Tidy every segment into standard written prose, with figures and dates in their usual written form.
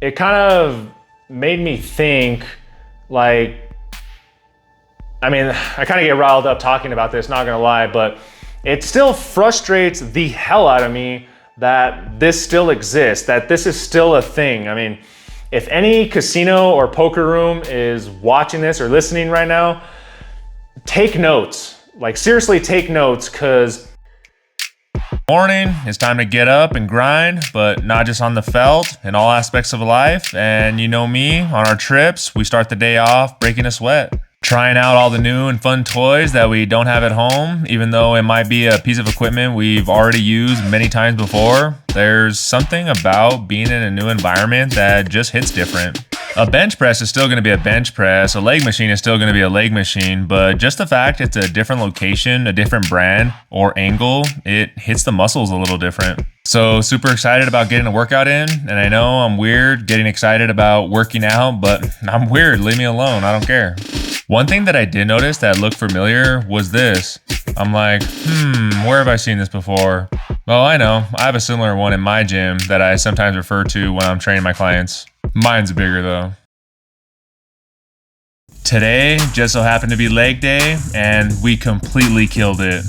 it kind of made me think, like, I mean, I kind of get riled up talking about this, not gonna lie, but it still frustrates the hell out of me that this still exists, that this is still a thing. I mean, if any casino or poker room is watching this or listening right now, take notes. Like, seriously, take notes, because morning, it's time to get up and grind, but not just on the felt, in all aspects of life. And you know me, on our trips, we start the day off breaking a sweat, trying out all the new and fun toys that we don't have at home, even though it might be a piece of equipment we've already used many times before. There's something about being in a new environment that just hits different. A bench press is still going to be a bench press, a leg machine is still going to be a leg machine, but just the fact it's a different location, a different brand or angle, it hits the muscles a little different. So super excited about getting a workout in, and I know I'm weird getting excited about working out, but I'm weird, leave me alone, I don't care. One thing that I did notice that looked familiar was this. I'm like, where have I seen this before? Well, I know, I have a similar one in my gym that I sometimes refer to when I'm training my clients. Mine's bigger though. Today just so happened to be leg day, and we completely killed it.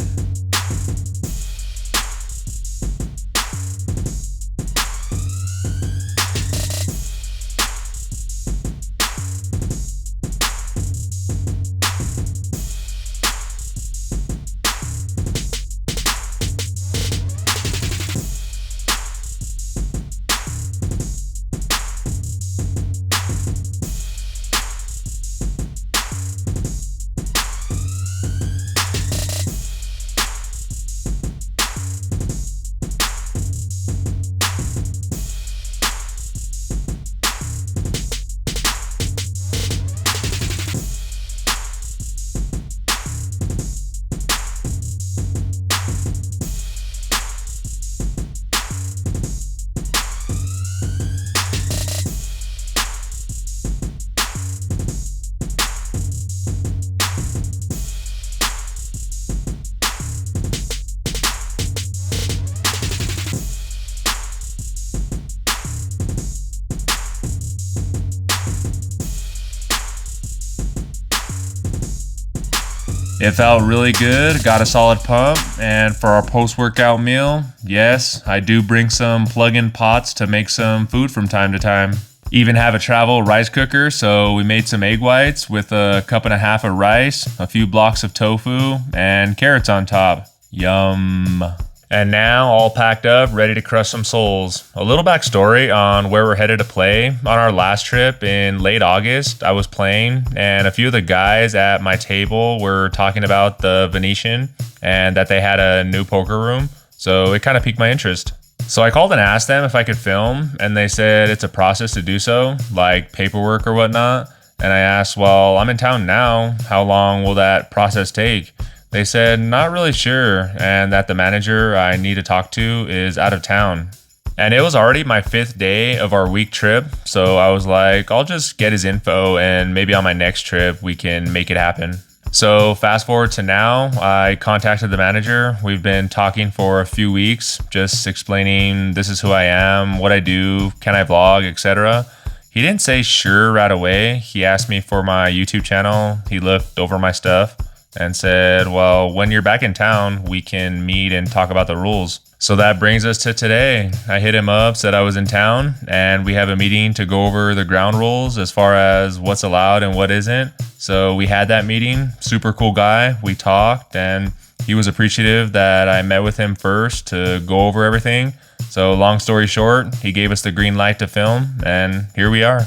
It felt really good, got a solid pump, and for our post-workout meal, yes, I do bring some plug-in pots to make some food from time to time. Even have a travel rice cooker, so we made some egg whites with a cup and a half of rice, a few blocks of tofu, and carrots on top. Yum. And now, all packed up, ready to crush some souls. A little backstory on where we're headed to play. On our last trip in late August, I was playing, and a few of the guys at my table were talking about the Venetian and that they had a new poker room, so it kind of piqued my interest. So I called and asked them if I could film, and they said it's a process to do so, like paperwork or whatnot. And I asked, well, I'm in town now, how long will that process take? They said, not really sure, and that the manager I need to talk to is out of town. And it was already my 5th day of our week trip, so I was like, I'll just get his info and maybe on my next trip we can make it happen. So fast forward to now, I contacted the manager. We've been talking for a few weeks, just explaining this is who I am, what I do, can I vlog, etc. He didn't say sure right away. He asked me for my YouTube channel. He looked over my stuff and said, well, when you're back in town, we can meet and talk about the rules. So that brings us to today. I hit him up, said I was in town, and we have a meeting to go over the ground rules as far as what's allowed and what isn't. So we had that meeting. Super cool guy. We talked, and he was appreciative that I met with him first to go over everything. So long story short, he gave us the green light to film, and here we are.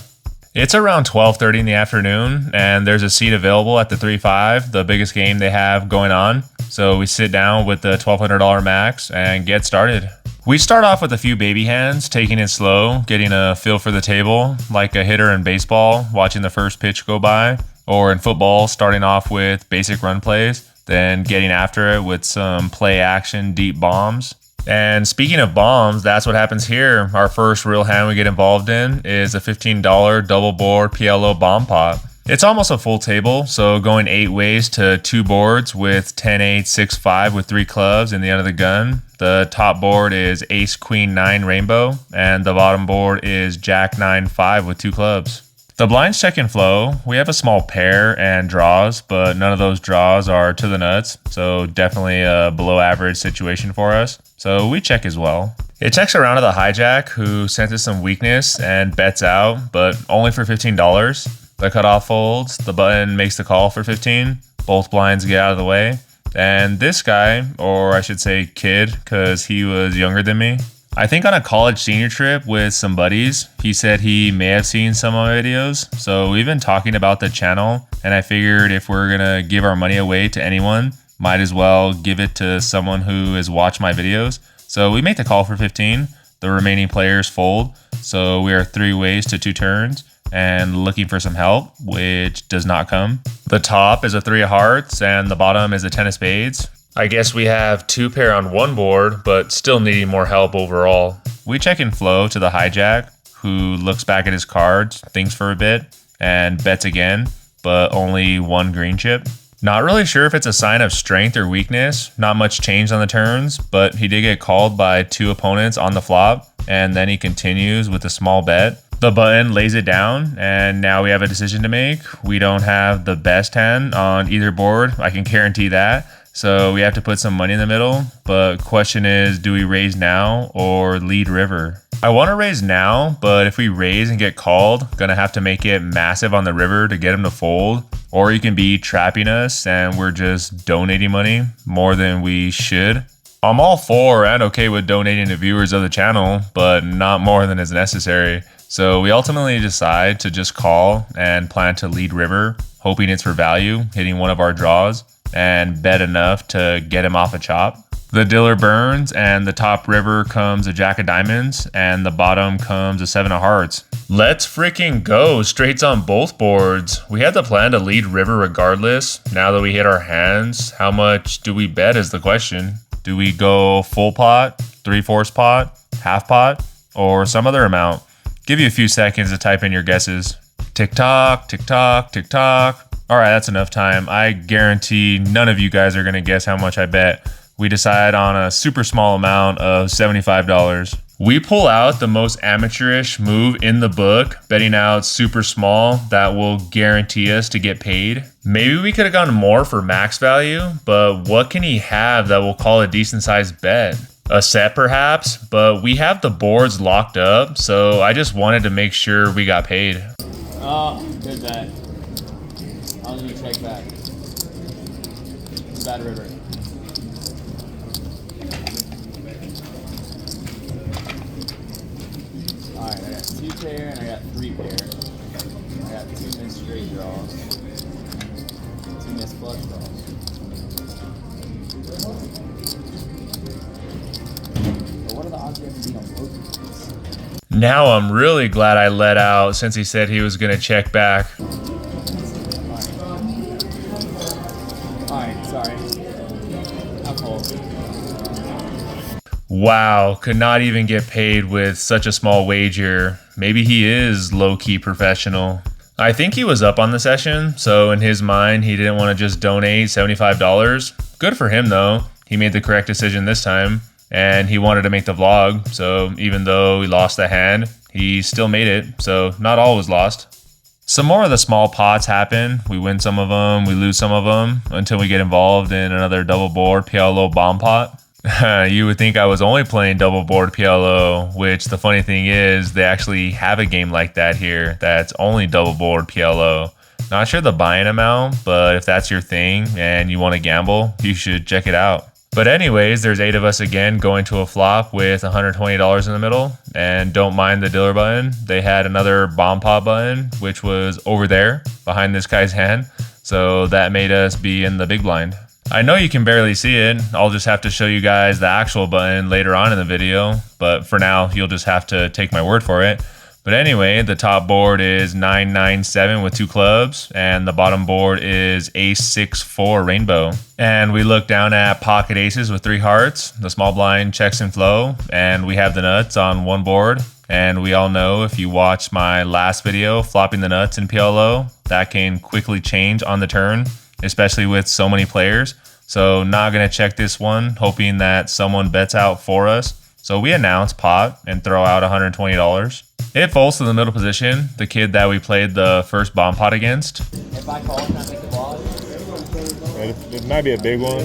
It's around 12:30 in the afternoon, and there's a seat available at the 3-5, the biggest game they have going on. So we sit down with the $1,200 max and get started. We start off with a few baby hands, taking it slow, getting a feel for the table, like a hitter in baseball, watching the first pitch go by, or in football, starting off with basic run plays, then getting after it with some play action, deep bombs. And speaking of bombs, that's what happens here. Our first real hand we get involved in is a $15 double board PLO bomb pot. It's almost a full table, so going 8 ways to 2 boards with 10-8, 6-5 with 3 clubs in the end of the gun. The top board is Ace Queen 9 Rainbow, and the bottom board is Jack 9 5 with 2 clubs. The blinds check and flow. We have a small pair and draws, but none of those draws are to the nuts, so definitely a below average situation for us. So we check as well. It checks around to the hijack, who senses some weakness and bets out, but only for $15. The cutoff folds, the button makes the call for 15, both blinds get out of the way, and this guy, or I should say kid, because he was younger than me, I think on a college senior trip with some buddies, he said he may have seen some of my videos, so we've been talking about the channel, and I figured if we're gonna give our money away to anyone, might as well give it to someone who has watched my videos. So we make the call for 15, the remaining players fold, so we are 3 ways to 2 turns, and looking for some help, which does not come. The top is a 3 of hearts and the bottom is a 10 of spades. I guess we have 2 pair on one board, but still needing more help overall. We check and flow to the hijack, who looks back at his cards, thinks for a bit, and bets again, but only 1 green chip. Not really sure if it's a sign of strength or weakness, not much change on the turns, but he did get called by 2 opponents on the flop, and then he continues with a small bet. The button lays it down, and now we have a decision to make. We don't have the best hand on either board, I can guarantee that. So we have to put some money in the middle, but question is, do we raise now or lead river? I want to raise now, but if we raise and get called, gonna have to make it massive on the river to get him to fold, or you can be trapping us and we're just donating money more than we should. I'm all for and okay with donating to viewers of the channel, but not more than is necessary. So we ultimately decide to just call and plan to lead river, hoping it's for value, hitting one of our draws, and bet enough to get him off a chop. The dealer burns, and the top river comes a jack of diamonds, and the bottom comes a 7 of hearts. Let's freaking go, straights on both boards. We had the plan to lead river regardless. Now that we hit our hands, how much do we bet is the question. Do we go full pot, 3/4 pot, half pot, or some other amount? Give you a few seconds to type in your guesses. Tick tock, tick tock, tick tock. All right, that's enough time. I guarantee none of you guys are gonna guess how much I bet. We decide on a super small amount of $75. We pull out the most amateurish move in the book, betting out super small that will guarantee us to get paid. Maybe we could have gone more for max value, but what can he have that will call a decent sized bet? A set perhaps, but we have the boards locked up, so I just wanted to make sure we got paid. Oh, good bet. I'll need to check back. Bad river. Alright, I got 2 pair and I got 3 pair. I got 2 missed straight draws. 2 missed flush draws. What are the odds we have to beat on both of these? Now I'm really glad I let out since he said he was gonna check back. Alright, sorry. How cold? Wow, could not even get paid with such a small wager. Maybe he is low-key professional. I think he was up on the session, so in his mind, he didn't want to just donate $75. Good for him though. He made the correct decision this time, and he wanted to make the vlog, so even though he lost the hand, he still made it, so not all was lost. Some more of the small pots happen. We win some of them, we lose some of them, until we get involved in another double board PLO bomb pot. You would think I was only playing double board PLO, which the funny thing is they actually have a game like that here that's only double board PLO. Not sure the buy-in amount, but if that's your thing and you want to gamble, you should check it out. But anyways, there's 8 of us again going to a flop with $120 in the middle, and don't mind the dealer button. They had another bomb pot button, which was over there behind this guy's hand, so that made us be in the big blind. I know you can barely see it. I'll just have to show you guys the actual button later on in the video, but for now, you'll just have to take my word for it. But anyway, the top board is 9-9-7 with 2 clubs, and the bottom board is Ace 6-4 Rainbow. And we look down at pocket aces with 3 hearts. The small blind checks and flow, and we have the nuts on one board. And we all know if you watched my last video, flopping the nuts in PLO, that can quickly change on the turn, especially with so many players. So not gonna check this one, hoping that someone bets out for us. So we announce pot and throw out $120. It folds to the middle position, the kid that we played the first bomb pot against. If I call, can I make the block? It might be a big one.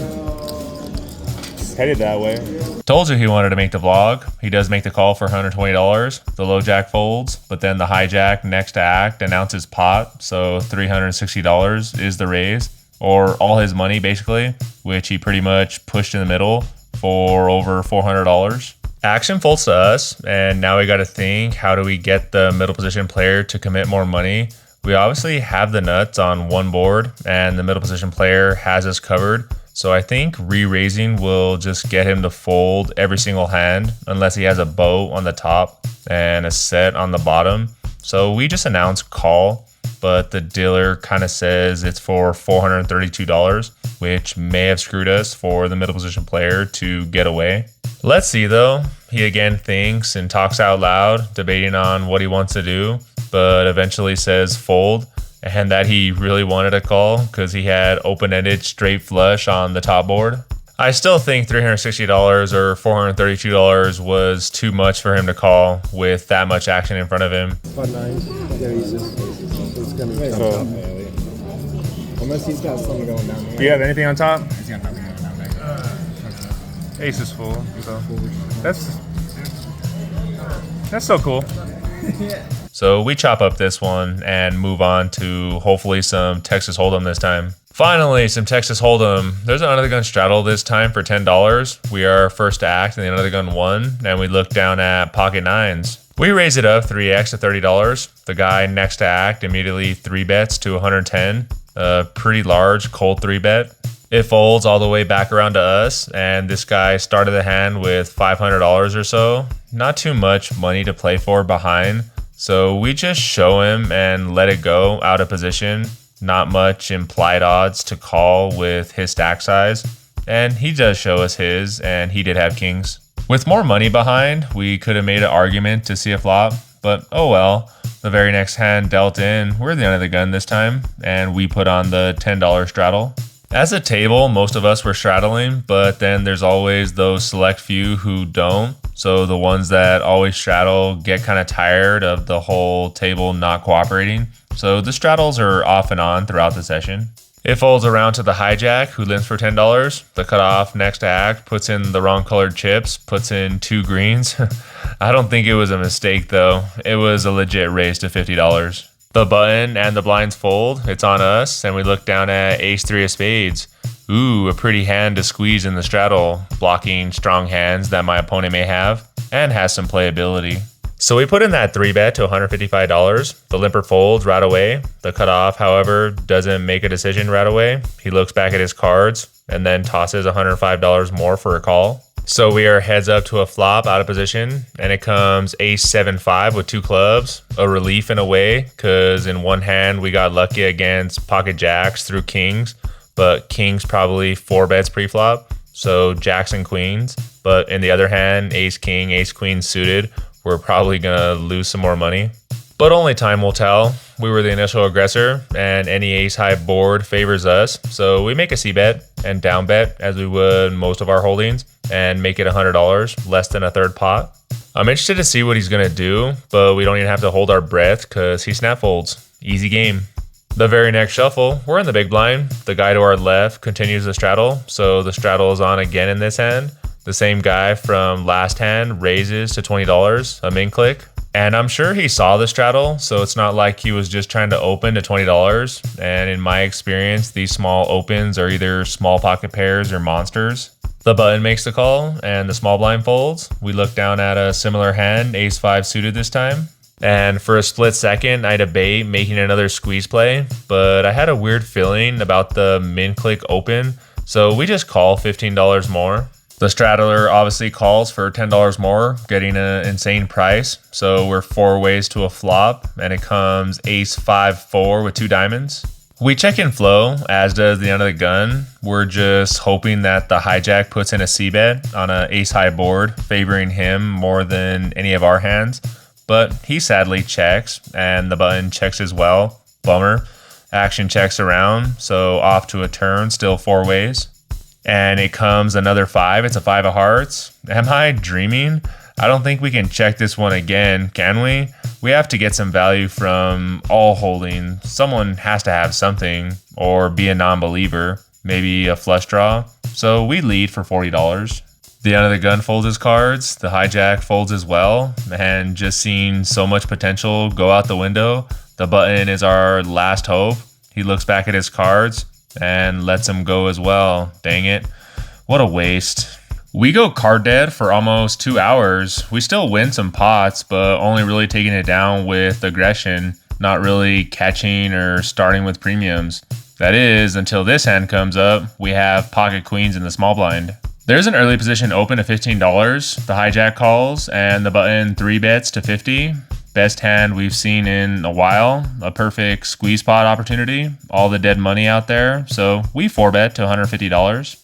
It's headed that way. Told you he wanted to make the vlog. He does make the call for $120. The low jack folds, but then the hijack next to act announces pot, so $360 is the raise, or all his money basically, which he pretty much pushed in the middle for over $400. Action folds to us, and now we got to think, how do we get the middle position player to commit more money? We obviously have the nuts on one board, and the middle position player has us covered. So I think re-raising will just get him to fold every single hand, unless he has a boat on the top and a set on the bottom. So we just announce call, but the dealer kind of says it's for $432, which may have screwed us for the middle position player to get away. Let's see though. He again thinks and talks out loud, debating on what he wants to do, but eventually says fold, and that he really wanted a call because he had open-ended straight flush on the top board. I still think $360 or $432 was too much for him to call with that much action in front of him. Fun nines. Yeah, it's gonna be tough. Unless he's got something going down there. Do you have anything on top? He's got nothing going down there. Ace is full. So that's so cool. So we chop up this one and move on to hopefully some Texas Hold'em this time. Finally, some Texas Hold'em. There's another gun straddle this time for $10. We are first to act and the another gun won, and we look down at pocket nines. We raise it up 3x to $30. The guy next to act immediately 3-bets to 110. A pretty large cold 3-bet. It folds all the way back around to us, and this guy started the hand with $500 or so. Not too much money to play for behind, so we just show him and let it go out of position. Not much implied odds to call with his stack size, and he does show us his, and he did have kings. With more money behind, we could have made an argument to see a flop, but oh well. The very next hand dealt in, we're the end of the gun this time, and we put on the $10 straddle. As a table, most of us were straddling, but then there's always those select few who don't. So the ones that always straddle get kind of tired of the whole table not cooperating. So the straddles are off and on throughout the session. It folds around to the hijack, who limps for $10. The cutoff next to act puts in the wrong colored chips, puts in 2 greens. I don't think it was a mistake though. It was a legit raise to $50. The button and the blinds fold, it's on us, and we look down at ace-3 of spades. Ooh, a pretty hand to squeeze in the straddle, blocking strong hands that my opponent may have, and has some playability. So we put in that 3-bet to $155. The limper folds right away. The cutoff, however, doesn't make a decision right away. He looks back at his cards, and then tosses $105 more for a call. So we are heads up to a flop out of position, and it comes ace-7-5 with 2 clubs, a relief in a way, because in one hand we got lucky against pocket jacks through kings, but kings probably 4-bets pre-flop, so jacks and queens. But in the other hand, ace-king, ace-queen suited, we're probably gonna lose some more money. But only time will tell. We were the initial aggressor, and any ace-high board favors us, so we make a c-bet and down bet as we would most of our holdings, and make it $100, less than a third pot. I'm interested to see what he's gonna do, but we don't even have to hold our breath because he snap folds. Easy game. The very next shuffle, we're in the big blind. The guy to our left continues the straddle, so the straddle is on again in this hand. The same guy from last hand raises to $20, a min click. And I'm sure he saw the straddle, so it's not like he was just trying to open to $20. And in my experience, these small opens are either small pocket pairs or monsters. The button makes the call, and the small blind folds. We look down at a similar hand, ace-5 suited this time. And for a split second, I debate making another squeeze play, but I had a weird feeling about the min click open, so we just call $15 more. The straddler obviously calls for $10 more, getting an insane price. So we're 4 ways to a flop, and it comes ace-5-4 with 2 diamonds. We check in flow, as does the end of the gun. We're just hoping that the hijack puts in a c-bet on an ace-high board, favoring him more than any of our hands. But he sadly checks, and the button checks as well. Bummer. Action checks around, so off to a turn, still 4 ways. And it comes another 5. It's a 5 of hearts. Am I dreaming? I don't think we can check this one again, can we? We have to get some value from all holding. Someone has to have something, or be a non-believer, maybe a flush draw. So we lead for $40. The under the gun folds his cards, the hijack folds as well, and just seeing so much potential go out the window, the button is our last hope. He looks back at his cards and lets them go as well. Dang it. What a waste. We go card dead for almost 2 hours. We still win some pots, but only really taking it down with aggression, not really catching or starting with premiums. That is, until this hand comes up, we have pocket queens in the small blind. There's an early position open at $15. The hijack calls, and the button 3 bets to 50. Best hand we've seen in a while. A perfect squeeze pot opportunity. All the dead money out there. So we 4-bet to $150.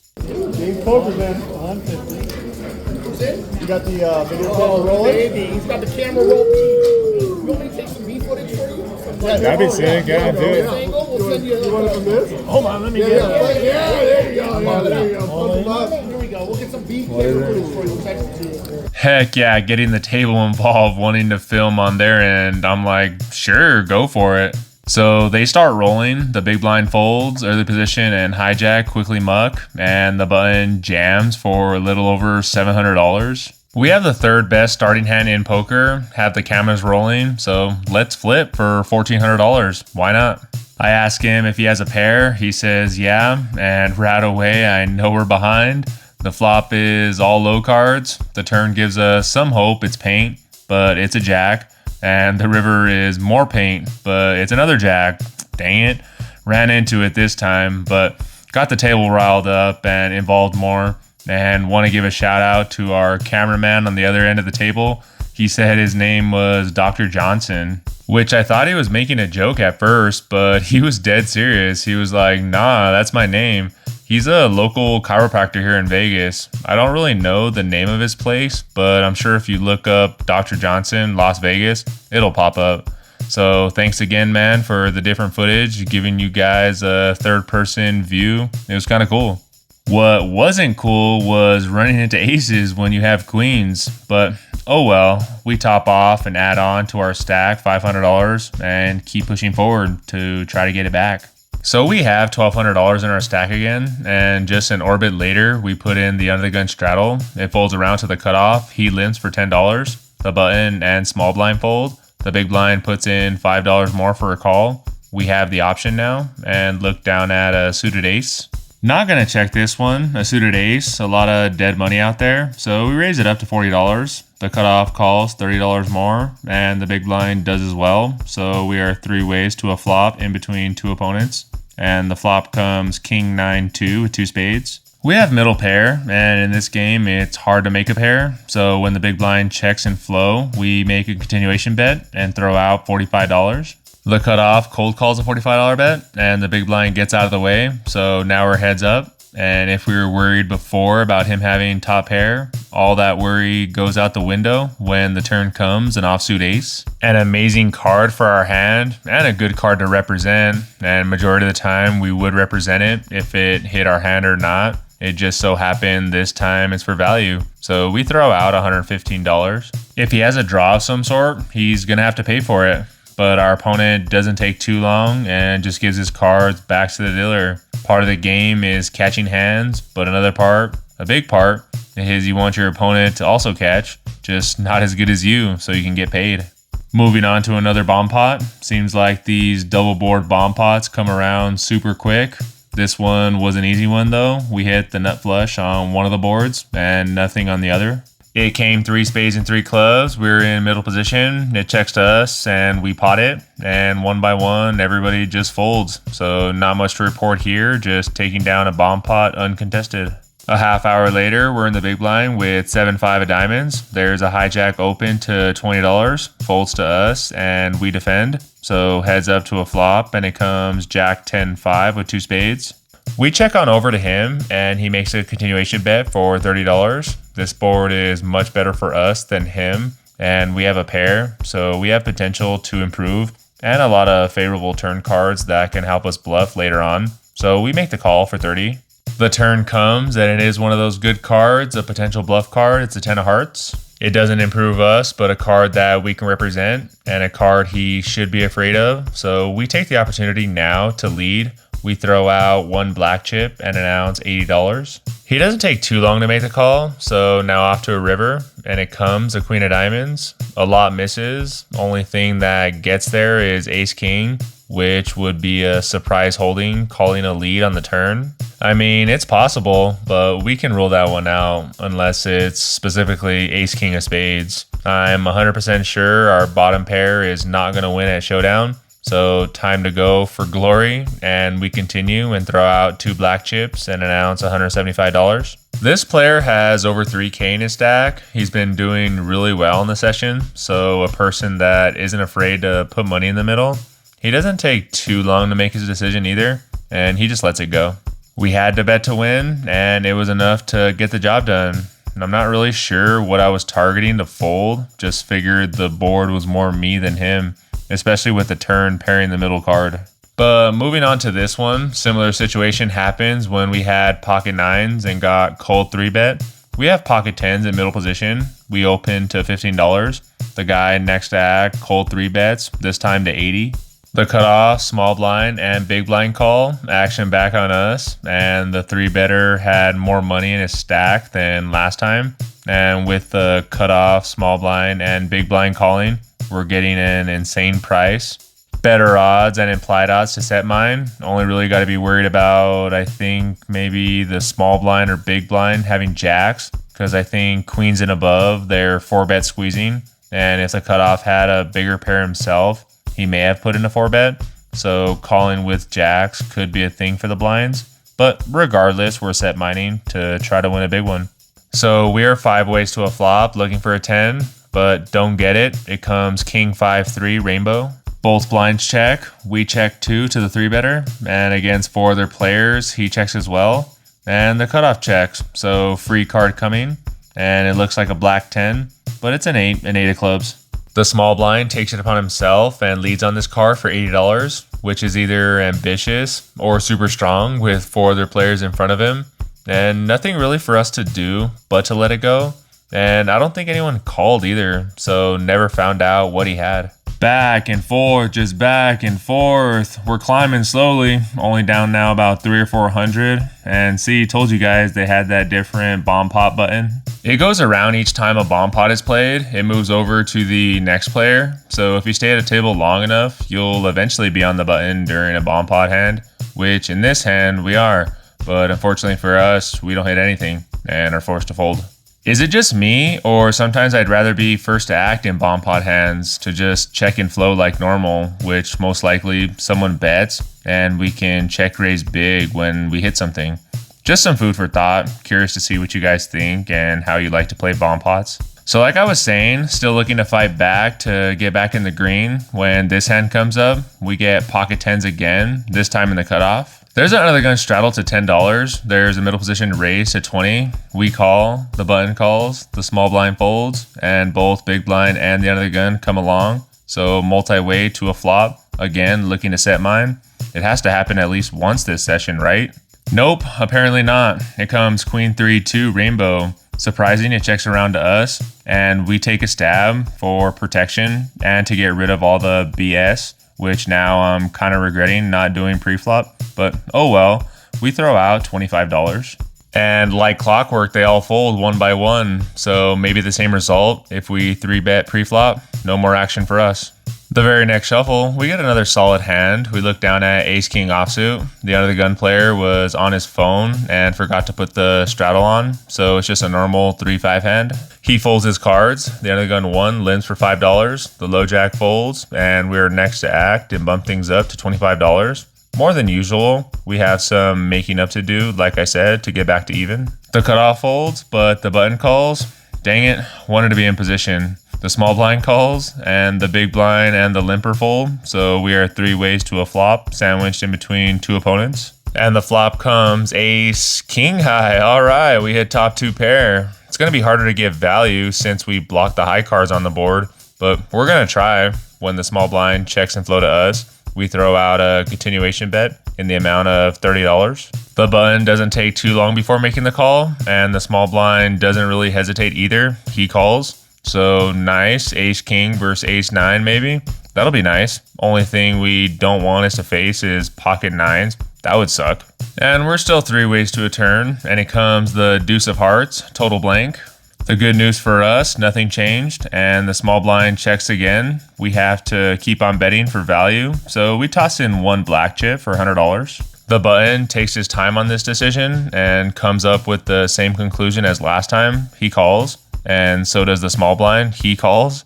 Game poker, man. 150. You got the video camera rolling? Baby, he's got the camera rolling. You want me to take some beef footage for you? That'd be sick. Yeah, do it. We'll send you. You want it from this? Hold on, let me get it. Yeah, there you go. Yeah, there you go. Here we go. We'll get some beef camera footage for you. We'll text it to you. Heck yeah, getting the table involved, wanting to film on their end. I'm like, sure, go for it. So they start rolling, the big blind folds, early position, and hijack quickly muck, and the button jams for a little over $700. We have the third best starting hand in poker, have the cameras rolling, so let's flip for $1,400. Why not? I ask him if he has a pair. He says yeah, and right away I know we're behind. The flop is all low cards. The turn gives us some hope it's paint, but it's a jack. And the river is more paint, but it's another jack. Dang it. Ran into it this time, but got the table riled up and involved more. And want to give a shout out to our cameraman on the other end of the table. He said his name was Dr. Johnson, which I thought he was making a joke at first, but he was dead serious. He was like, nah, that's my name. He's a local chiropractor here in Vegas. I don't really know the name of his place, but I'm sure if you look up Dr. Johnson, Las Vegas, it'll pop up. So thanks again, man, for the different footage, giving you guys a third-person view. It was kind of cool. What wasn't cool was running into aces when you have queens, but oh well. We top off and add on to our stack $500 and keep pushing forward to try to get it back. So we have $1,200 in our stack again, and just an orbit later, we put in the under the gun straddle. It folds around to the cutoff. He limps for $10. The button and small blind fold. The big blind puts in $5 more for a call. We have the option now, and look down at a suited ace. Not gonna check this one, a suited ace, a lot of dead money out there, so we raise it up to $40. The cutoff calls $30 more, and the big blind does as well, so we are 3 ways to a flop in between 2 opponents, and the flop comes king 9-2 with 2 spades. We have middle pair, and in this game it's hard to make a pair, so when the big blind checks in flow, we make a continuation bet and throw out $45. The cutoff cold calls a $45 bet, and the big blind gets out of the way, so now we're heads up. And if we were worried before about him having top pair, all that worry goes out the window when the turn comes, an offsuit ace. An amazing card for our hand, and a good card to represent, and majority of the time we would represent it if it hit our hand or not. It just so happened this time it's for value, so we throw out $115. If he has a draw of some sort, he's gonna have to pay for it. But our opponent doesn't take too long and just gives his cards back to the dealer. Part of the game is catching hands, but another part, a big part, is you want your opponent to also catch, just not as good as you, so you can get paid. Moving on to another bomb pot. Seems like these double board bomb pots come around super quick. This one was an easy one though. We hit the nut flush on one of the boards and nothing on the other. It came 3 spades and 3 clubs. We were in middle position. It checks to us and we pot it. And one by one, everybody just folds. So not much to report here, just taking down a bomb pot uncontested. A half hour later, we're in the big blind with 7-5 of diamonds. There's a hijack open to $20, folds to us, and we defend. So heads up to a flop, and it comes jack 10-5 with 2 spades. We check on over to him, and he makes a continuation bet for $30. This board is much better for us than him, and we have a pair, so we have potential to improve. and a lot of favorable turn cards that can help us bluff later on. So we make the call for 30. The turn comes, and it is one of those good cards, a potential bluff card. It's a 10 of hearts. It doesn't improve us, but a card that we can represent and a card he should be afraid of. So we take the opportunity now to lead. We throw out 1 black chip and announce $80. He doesn't take too long to make the call, so now off to a river, and it comes a queen of diamonds. A lot misses. Only thing that gets there is ace king, which would be a surprise holding, calling a lead on the turn. I mean, it's possible, but we can rule that one out unless it's specifically ace king of spades. I'm 100% sure our bottom pair is not going to win at showdown. So time to go for glory, and we continue and throw out 2 black chips and announce $175. This player has over 3K in his stack. He's been doing really well in the session, so a person that isn't afraid to put money in the middle. He doesn't take too long to make his decision either, and he just lets it go. We had to bet to win, and it was enough to get the job done. And I'm not really sure what I was targeting to fold, just figured the board was more me than him, especially with the turn pairing the middle card. But moving on to this one, similar situation happens when we had pocket 9s and got cold 3-bet. We have pocket 10s in middle position. We open to $15. The guy next to act cold 3-bets, this time to 80. The cutoff, small blind, and big blind call, action back on us, and the 3-better had more money in his stack than last time. And with the cutoff, small blind, and big blind calling, we're getting an insane price. Better odds and implied odds to set mine. Only really got to be worried about, I think, maybe the small blind or big blind having jacks, because I think queens and above, they're 4-bet squeezing. And if the cutoff had a bigger pair himself, he may have put in a 4-bet. So calling with jacks could be a thing for the blinds. But regardless, we're set mining to try to win a big one. So we are 5 ways to a flop, looking for a 10, but don't get it. It comes king 5-3 rainbow. Both blinds check. We check 2 to the 3-better, and against 4 other players, he checks as well. And the cutoff checks, so free card coming, and it looks like a black 10, but it's an 8 of clubs. The small blind takes it upon himself and leads on this card for $80, which is either ambitious or super strong with 4 other players in front of him, and nothing really for us to do but to let it go. And I don't think anyone called either, so never found out what he had. Back and forth, just back and forth. We're climbing slowly, only down now about 300 or 400. And see, told you guys they had that different bomb pot button. It goes around each time a bomb pot is played. It moves over to the next player. So if you stay at a table long enough, you'll eventually be on the button during a bomb pot hand, which in this hand we are. But unfortunately for us, we don't hit anything and are forced to fold. Is it just me, or sometimes I'd rather be first to act in bomb pot hands to just check and flow like normal, which most likely someone bets and we can check raise big when we hit something. Just some food for thought. Curious to see what you guys think and how you like to play bomb pots. So like I was saying, still looking to fight back to get back in the green. When this hand comes up, we get pocket 10s again, this time in the cutoff. There's another gun straddle to $10. There's a middle position raise to 20. We call, the button calls, the small blind folds, and both big blind and the other gun come along. So multi-way to a flop. Again, looking to set mine. It has to happen at least once this session, right? Nope, apparently not. It comes queen 3-2 rainbow. Surprising, it checks around to us, and we take a stab for protection and to get rid of all the BS, which now I'm kind of regretting not doing pre-flop, but oh well, we throw out $25. And like clockwork, they all fold one by one, so maybe the same result if we 3-bet pre-flop, no more action for us. The very next shuffle, we get another solid hand. We look down at ace-king offsuit. The other gun player was on his phone and forgot to put the straddle on, so it's just a normal 3-5 hand. He folds his cards. The other gun won, limps for $5. The low jack folds, and we're next to act and bump things up to $25. More than usual. We have some making up to do, like I said, to get back to even. The cutoff folds, but the button calls. Dang it, wanted to be in position. The small blind calls, and the big blind and the limper fold, so we are 3 ways to a flop, sandwiched in between 2 opponents. And the flop comes ace king high. All right, we hit top 2 pair. It's going to be harder to get value since we blocked the high cards on the board, but we're going to try. when the small blind checks and flow to us, we throw out a continuation bet in the amount of $30. The button doesn't take too long before making the call, and the small blind doesn't really hesitate either. He calls. So nice, ace king versus ace nine maybe. That'll be nice. Only thing we don't want us to face is pocket nines. That would suck. And we're still 3 ways to a turn, and it comes the deuce of hearts, total blank. The good news for us, nothing changed, and the small blind checks again. We have to keep on betting for value, so we toss in 1 black chip for $100. The button takes his time on this decision and comes up with the same conclusion as last time. He calls, and so does the small blind. He calls.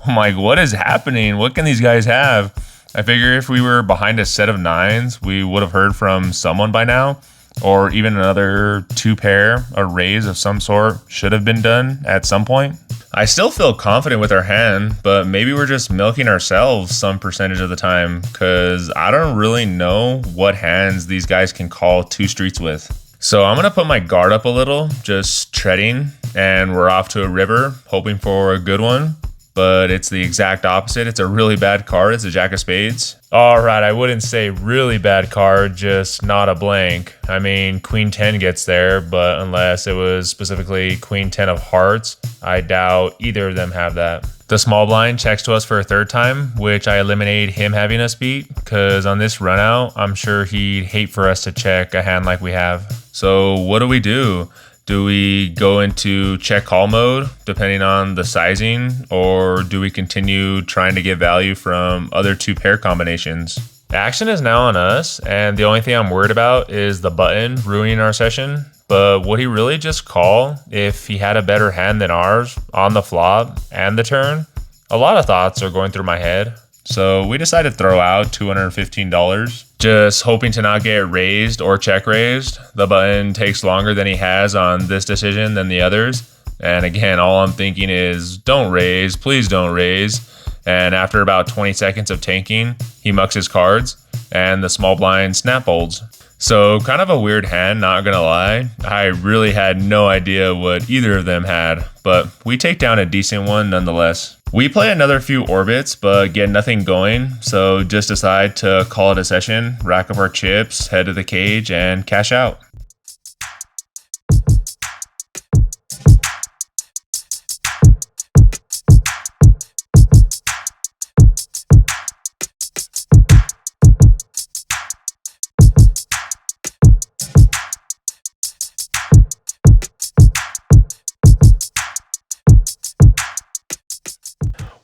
I'm like, what is happening? What can these guys have? I figure if we were behind a set of nines, we would have heard from someone by now. Or even another 2 pair, a raise of some sort should have been done at some point. I still feel confident with our hand, but maybe we're just milking ourselves some percentage of the time, because I don't really know what hands these guys can call 2 streets with. So I'm gonna put my guard up a little, just treading, and we're off to a river, hoping for a good one. But it's the exact opposite. It's a really bad card. It's a jack of spades. All right, I wouldn't say really bad card, just not a blank. I mean, queen 10 gets there, but unless it was specifically queen 10 of hearts, I doubt either of them have that. The small blind checks to us for a 3rd time, which I eliminate him having us beat, because on this run out, I'm sure he'd hate for us to check a hand like we have. So what do? Do we go into check call mode depending on the sizing, or do we continue trying to get value from other 2 pair combinations? Action is now on us, and the only thing I'm worried about is the button ruining our session. But would he really just call if he had a better hand than ours on the flop and the turn? A lot of thoughts are going through my head. So we decided to throw out $215, just hoping to not get raised or check raised. The button takes longer than he has on this decision than the others. And again, all I'm thinking is don't raise, please don't raise. And after about 20 seconds of tanking, he mucks his cards and the small blind snap folds. So kind of a weird hand, not gonna lie. I really had no idea what either of them had, but we take down a decent one nonetheless. We play another few orbits, but get nothing going, so just decide to call it a session, rack up our chips, head to the cage, and cash out.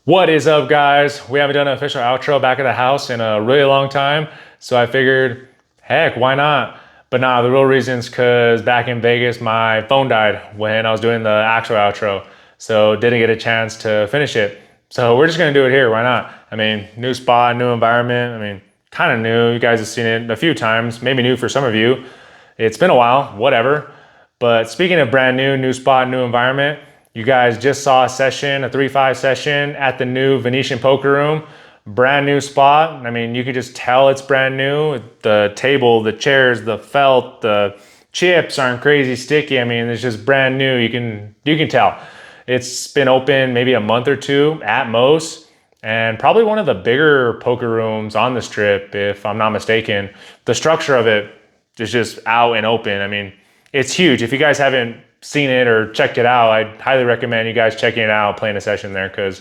What is up, guys? We haven't done an official outro back at the house in a really long time, so I figured, heck, why not? But nah, the real reason is because back in Vegas, my phone died when I was doing the actual outro, so didn't get a chance to finish it. So we're just gonna do it here, why not? I mean, new spot, new environment. I mean, kind of new. You guys have seen it a few times, maybe new for some of you. It's been a while, whatever. But speaking of brand new spot, new environment, you guys just saw a session, a 3-5 session at the new Venetian poker room. Brand new spot. I mean, you could just tell it's brand new. The table, the chairs, the felt, the chips aren't crazy sticky. I mean, it's just brand new. You can tell. It's been open maybe a month or 2 at most, and probably one of the bigger poker rooms on the strip, if I'm not mistaken. The structure of it is just out and open. I mean, it's huge. If you guys haven't seen it or checked it out, I'd highly recommend you guys checking it out, playing a session there, because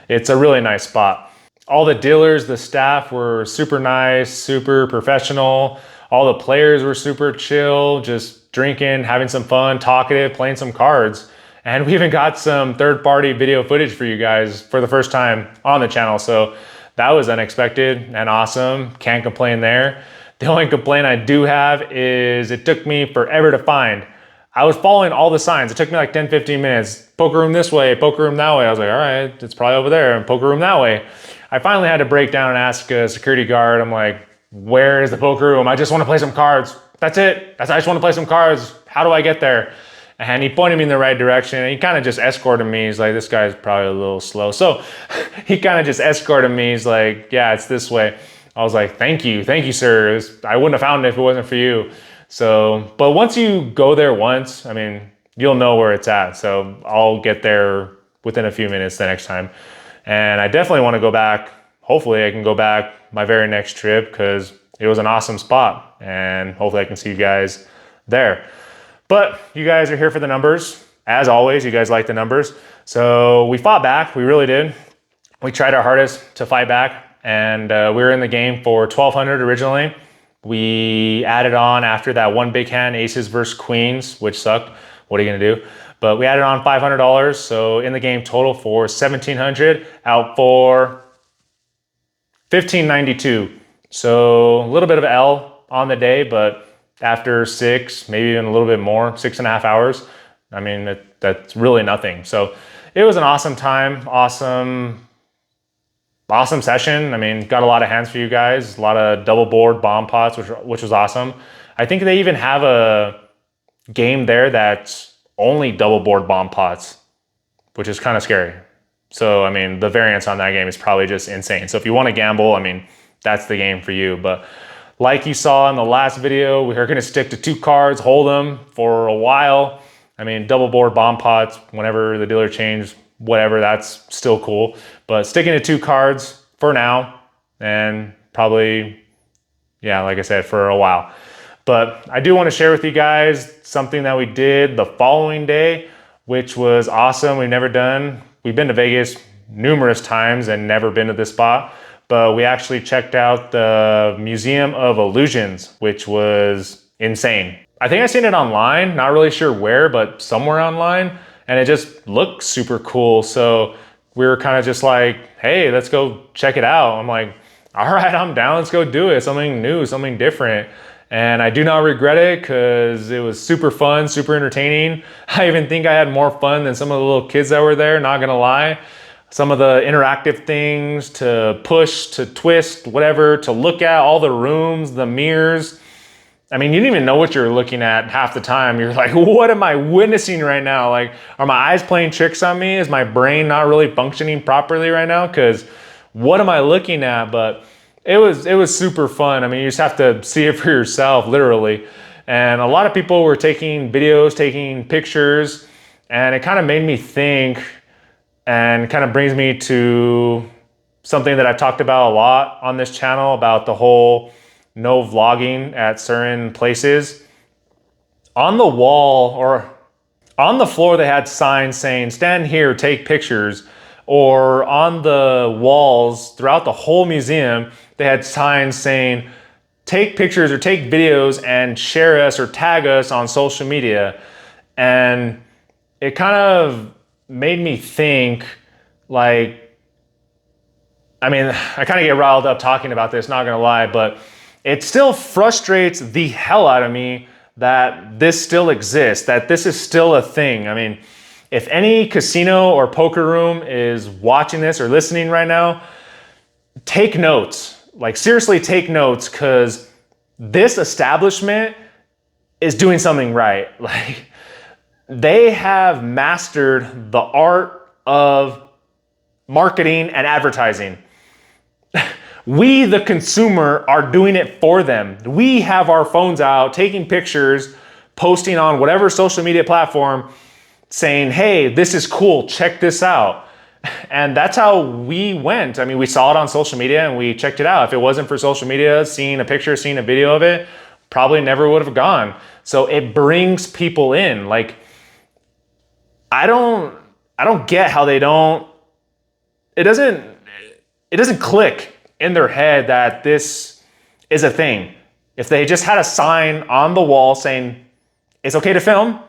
it's a really nice spot. All the dealers, the staff were super nice, super professional. All the players were super chill, just drinking, having some fun, talkative, playing some cards. And we even got some third-party video footage for you guys for the first time on the channel. So that was unexpected and awesome. Can't complain there. The only complaint I do have is it took me forever to find. I was following all the signs. It took me like 10, 15 minutes. Poker room this way, poker room that way. I was like, all right, it's probably over there, and poker room that way. I finally had to break down and ask a security guard. I'm like, where is the poker room? I just want to play some cards. That's it. I just want to play some cards. How do I get there? And he pointed me in the right direction, and he kind of just escorted me. He's like, this guy's probably a little slow. So he kind of just escorted me. He's like, yeah, it's this way. I was like, thank you, sir. I wouldn't have found it if it wasn't for you. So, but once you go there once, I mean, you'll know where it's at. So I'll get there within a few minutes the next time. And I definitely want to go back hopefully I can go back my very next trip because it was an awesome spot, and hopefully I can see you guys there. But you guys are here for the numbers. As always, you guys like the numbers. So we fought back, we really did. We tried our hardest to fight back, and we were in the game for 1,200 originally. We added on after that one big hand, aces versus queens, which sucked. What are you gonna do? But we added on $500, so in the game total for 1,700, out for 1,592. So a little bit of L on the day, but after 6, maybe even a little bit more, 6.5 hours, I mean, that's really nothing. So it was an awesome time, awesome session. I mean, got a lot of hands for you guys, a lot of double board bomb pots, which was awesome. I think they even have a game there that's only double board bomb pots, which is kind of scary. So, I mean, the variance on that game is probably just insane. So if you want to gamble, I mean, that's the game for you. But like you saw in the last video, we are going to stick to 2 cards, hold them for a while. I mean, double board bomb pots, whenever the dealer changed, whatever, that's still cool. But sticking to 2 cards for now, and probably, yeah, like I said, for a while. But I do want to share with you guys something that we did the following day, which was awesome. We've been to Vegas numerous times and never been to this spot, but we actually checked out the Museum of Illusions, which was insane. I think I seen it online, not really sure where, but somewhere online, and it just looked super cool. So we were kind of just like, hey, let's go check it out. I'm like, all right, I'm down, let's go do it. Something new, something different. And I do not regret it because it was super fun, super entertaining. I even think I had more fun than some of the little kids that were there, not gonna lie. Some of the interactive things to push, to twist, whatever, to look at, all the rooms, the mirrors. I mean, you didn't even know what you're looking at half the time. You're like, what am I witnessing right now? Like, are my eyes playing tricks on me? Is my brain not really functioning properly right now? Because what am I looking at? But it was super fun. I mean, you just have to see it for yourself, literally. And a lot of people were taking videos, taking pictures, and it kind of made me think, and kind of brings me to something that I've talked about a lot on this channel about the whole no vlogging at certain places. On the wall or on the floor, they had signs saying, stand here, take pictures. Or on the walls throughout the whole museum, they had signs saying, take pictures or take videos and share us or tag us on social media. And it kind of made me think, like, I mean, I kind of get riled up talking about this, not gonna lie, but it still frustrates the hell out of me that this still exists, that this is still a thing. I mean, if any casino or poker room is watching this or listening right now, take notes. Like, seriously, take notes, because this establishment is doing something right. Like, they have mastered the art of marketing and advertising. We, the consumer, are doing it for them. We have our phones out, taking pictures, posting on whatever social media platform, saying, hey, this is cool, check this out. And that's how we went. I mean, we saw it on social media and we checked it out. If it wasn't for social media, seeing a picture, seeing a video of it, probably never would have gone. So it brings people in. Like, I don't get how they don't, it doesn't click in their head that this is a thing. If they just had a sign on the wall saying, it's okay to film,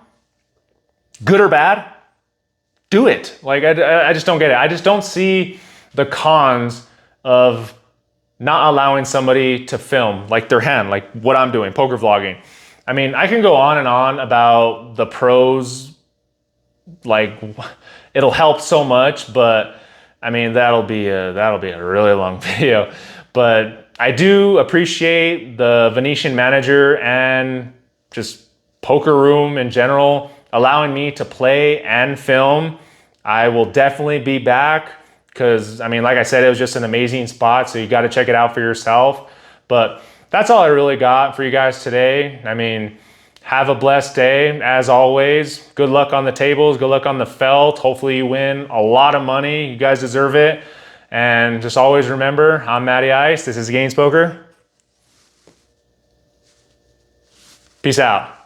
good or bad, do it. Like, I just don't get it. I just don't see the cons of not allowing somebody to film, like their hand, like what I'm doing, poker vlogging. I mean, I can go on and on about the pros, like it'll help so much, but I mean, that'll be a really long video. But I do appreciate the Venetian manager and just poker room in general allowing me to play and film. I will definitely be back because, I mean, like I said, it was just an amazing spot, so you got to check it out for yourself. But that's all I really got for you guys today. I mean, have a blessed day. As always, good luck on the tables, good luck on the felt. Hopefully you win a lot of money. You guys deserve it. And just always remember, I'm Matty Ice. This is Gaines Poker. Peace out.